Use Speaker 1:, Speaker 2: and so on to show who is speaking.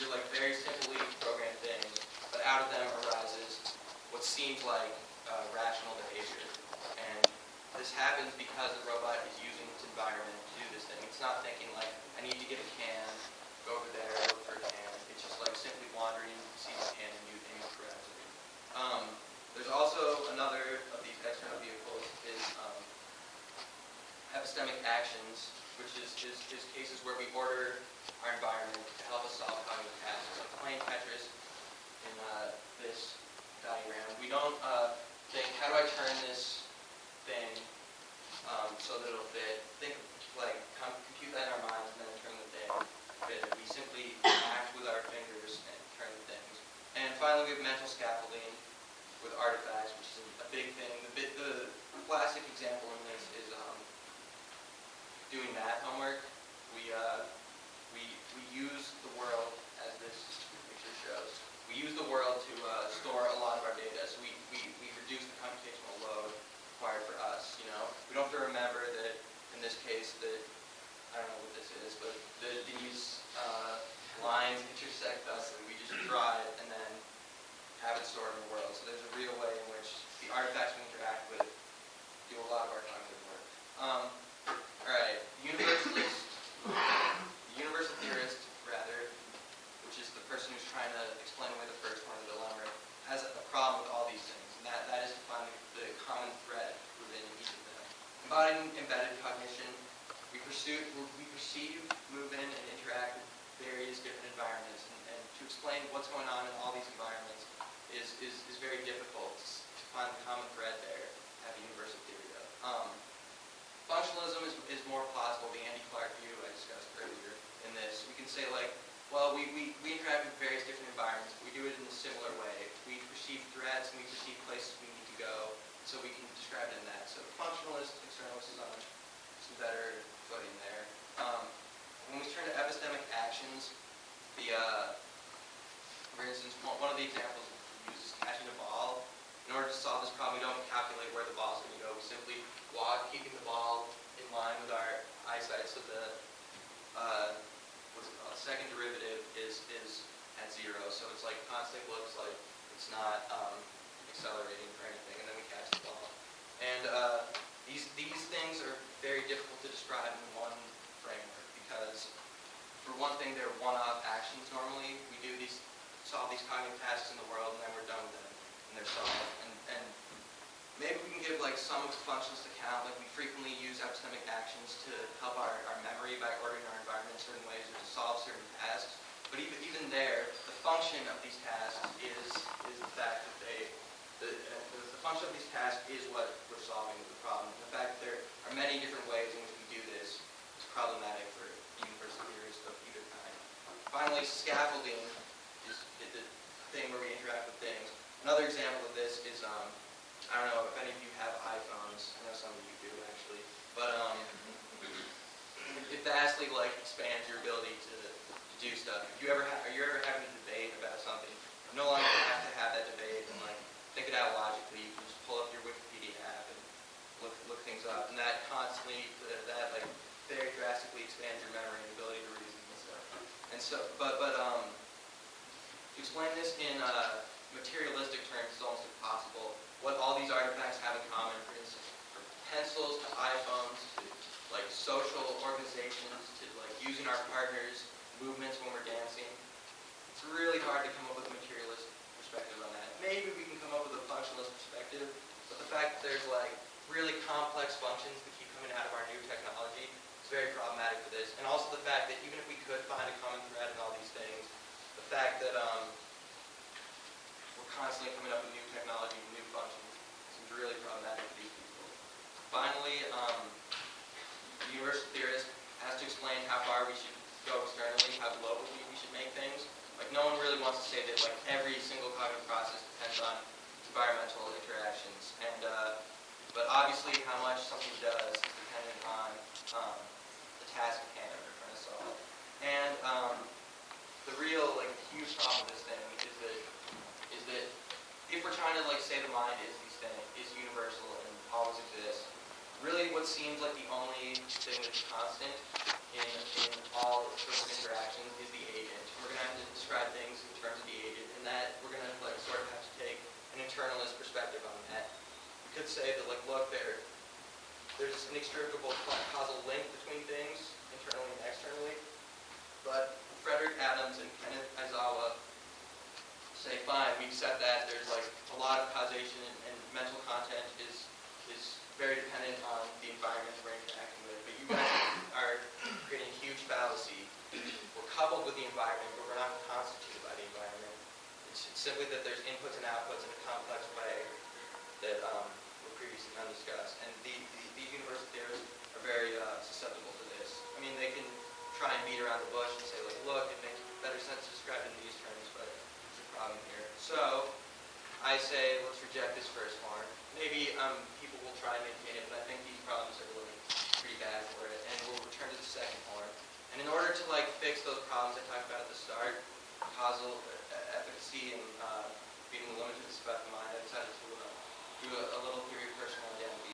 Speaker 1: are like very simply programmed things, but out of them arises what seems like rational behavior. And this happens because the robot is using its environment to do this thing. It's not thinking like, I need to get a can, go over there, look for a can. It's just like simply wandering, sees a can, and you grabs it. There's also another of these external vehicles is epistemic actions, which is cases where we order our environment to help us solve cognitive tasks. Like playing Tetris in this diagram, we don't think, how do I turn this thing so that it'll fit? Think like compute that in our minds and then turn the thing fit. We simply act with our fingers and turn the things. And finally, we have mental scaffolding with artifacts, which is a big thing. The classic example in this is doing math homework. We use the world, as this picture shows, we use the world to store a lot of our data. So we reduce the computational load required for us. You know, we don't have to remember that in this case that I don't know what this is, but these lines intersect thusly. We just draw it and then have it stored in the world. So there's a real way in which the artifacts we interact with do a lot of our cognitive work. All right, the universal theorist, rather, which is the person who's trying to explain away the first one, the dilemma, has a problem with all these things, and that is to find the common thread within each of them. Embodying embedded cognition, we perceive, move in, and interact with various different environments, and to explain what's going on in all these environments is very difficult to find the common thread there, have a universal theory of. Functionalism is more plausible, the Andy Clark view I discussed earlier in this. We can say like, well, we interact with various different environments, but we do it in a similar way. We perceive threats and we perceive places we need to go, so we can describe it in that. So functionalist, externalist is on some better footing there. When we turn to epistemic actions, for instance, one of the examples we use is catching a ball. In order to solve this problem, we don't calculate where the ball's going to go. We simply walk, keeping the ball in line with our eyesight, so the second derivative is at 0. So it's like constant looks like it's not accelerating or anything, and then we catch the ball. And these things are very difficult to describe in one framework because, for one thing, they're one-off actions normally. We do solve these cognitive tasks in the world, and then we're done with them, and they're solved. And maybe we can give like some functionalist account, like we frequently use epistemic actions to help our memory by ordering our environment in certain ways or to solve certain tasks. But even there, the function of these tasks is the fact that the function of these tasks is what we're solving the problem. And the fact that there are many different ways in which we do this is problematic for universal theorists of either kind. Finally, scaffolding is the thing where we interact with things. Another example of this is, I don't know if any of you have iPhones. I know some of you do, actually. But it vastly expands your ability to do stuff. Are you ever having a debate about something? You no longer have to have that debate and think it out logically. You can just pull up your Wikipedia app and look things up, and that constantly very drastically expands your memory and ability to reason and stuff. And so, but to explain this in materialistic terms is almost impossible. What all these artifacts have in common, for instance, from pencils to iPhones to social organizations to using our partners' movements when we're dancing. It's really hard to come up with a materialist perspective on that. Maybe we can come up with a functionalist perspective, but the fact that there's really complex functions that keep coming out of our new technology is very problematic for this. And also the fact that even if we could find a common thread in all these things, the fact that we're constantly coming up with new technology and new functions seems really problematic for these people. Finally, the universal theorist has to explain how far we should go externally, how globally we should make things. No one really wants to say that every single cognitive process depends on environmental interactions, and but obviously how much something does is dependent on the task at hand we're trying to solve. And the real huge problem with this thing is that if we're trying to say the mind is universal and always exists, really what seems like the only thing that's constant in all sorts of interactions is the agent. We're going to have to describe But Frederick Adams and Kenneth Aizawa say, fine, we accept that there's like a lot of causation and mental content is very dependent on the environment we're interacting with. But you guys are creating a huge fallacy. We're coupled with the environment, but we're not constituted by the environment. It's simply that there's inputs and outputs in a complex way that were previously undiscussed. And the universal theorists are very susceptible to this. I mean, they can try and beat around the bush and say, like, look, it makes better sense to describe it in these terms, but there's a problem here. So I say, let's reject this first harm. Maybe people will try and maintain it, but I think these problems are really pretty bad for it. And we'll return to the second harm. And in order to like fix those problems I talked about at the start, causal efficacy and